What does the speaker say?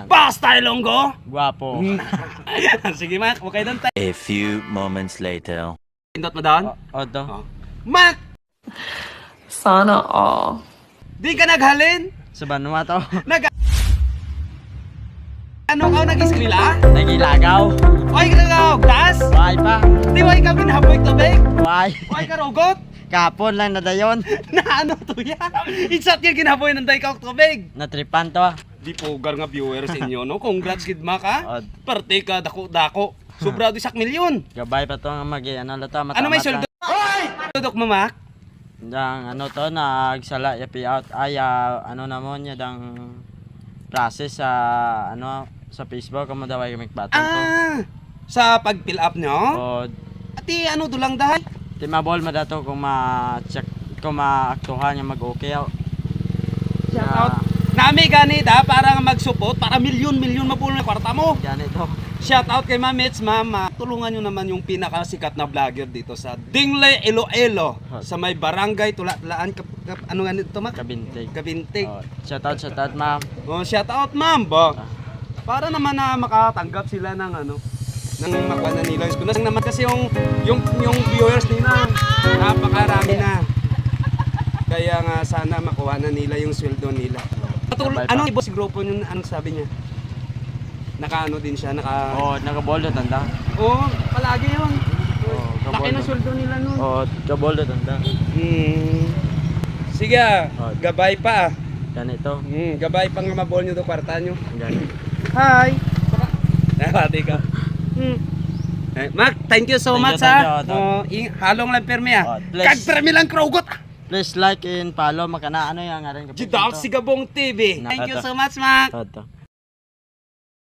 Basta Ilonggo! Guwapo. Sige, Mac. Okay doon tayo. A few moments later. Pindot mo doon? Odo. Mac! Sana all. Di ka naghalin? Sa Vanuatu. Ano ka nag-iskrila? Nagilagaw. Oy, ka nag-augtas? Why pa? Di why ka binahaboy tubig? Why? Why ka rogot? Kapon lang na dayon. Na ano to yan? Iksat yung ginahaboy ng day ka tubig. Natripan to. Di pogar nga viewers inyo, no? Congrats, kid Mac, ha? Od. Parte ka, dako-dako. Sobrado isak milyon. Gabay pa to nga ano lato matamat. Ano may sweldo? Tudok mo, Mac? Dang ano to nagsala ya payout ay ano naman niya dang process sa ano sa Facebook kamo daw ay magbatong to. Sa pag-fill up nyo? O Ati, ano dulang dahil? timabol ma dato kung ma-check kung maaktuhan niya mag-okay. Shout out. Nami gani da para mag-support para milyon-milyon mapulo na kwarta mo. Ganito. Shout out kay Mamits, Mama. Tulungan nyo naman yung pinakasikat na vlogger dito sa Dingley, Iloilo. Sa may barangay, Tulatlaan, ano nga nito, Mac? Kabintig. Kabintig. Oh, shout out ma'am. Oh, shout out, ma'am, ba? Para naman na makatanggap sila ng ano, ng makuha na nila. Kunas naman kasi yung viewers nila, napakarami na. Kaya nga sana makuha na nila yung sweldo nila. Ano si grupo nyo, ano sabi niya? Naka-ano din siya, Oh, nagaboldo tanda. Oo, palagi yun. Oh, Laki na sweldo nila nun. Oh, gaboldo tanda. Sige, gabay pa. Ganito. Gabay pa nga mabol nyo do kwarta nyo. Ganito. Hi! Nabati ka. Mark, thank you so much, ha. Halong lang permi, ha. Kag permi lang krogot. Please like and follow makana ano yang ngaran ka. Jidal Sigabong TV. Thank you so much, Mark. Toto.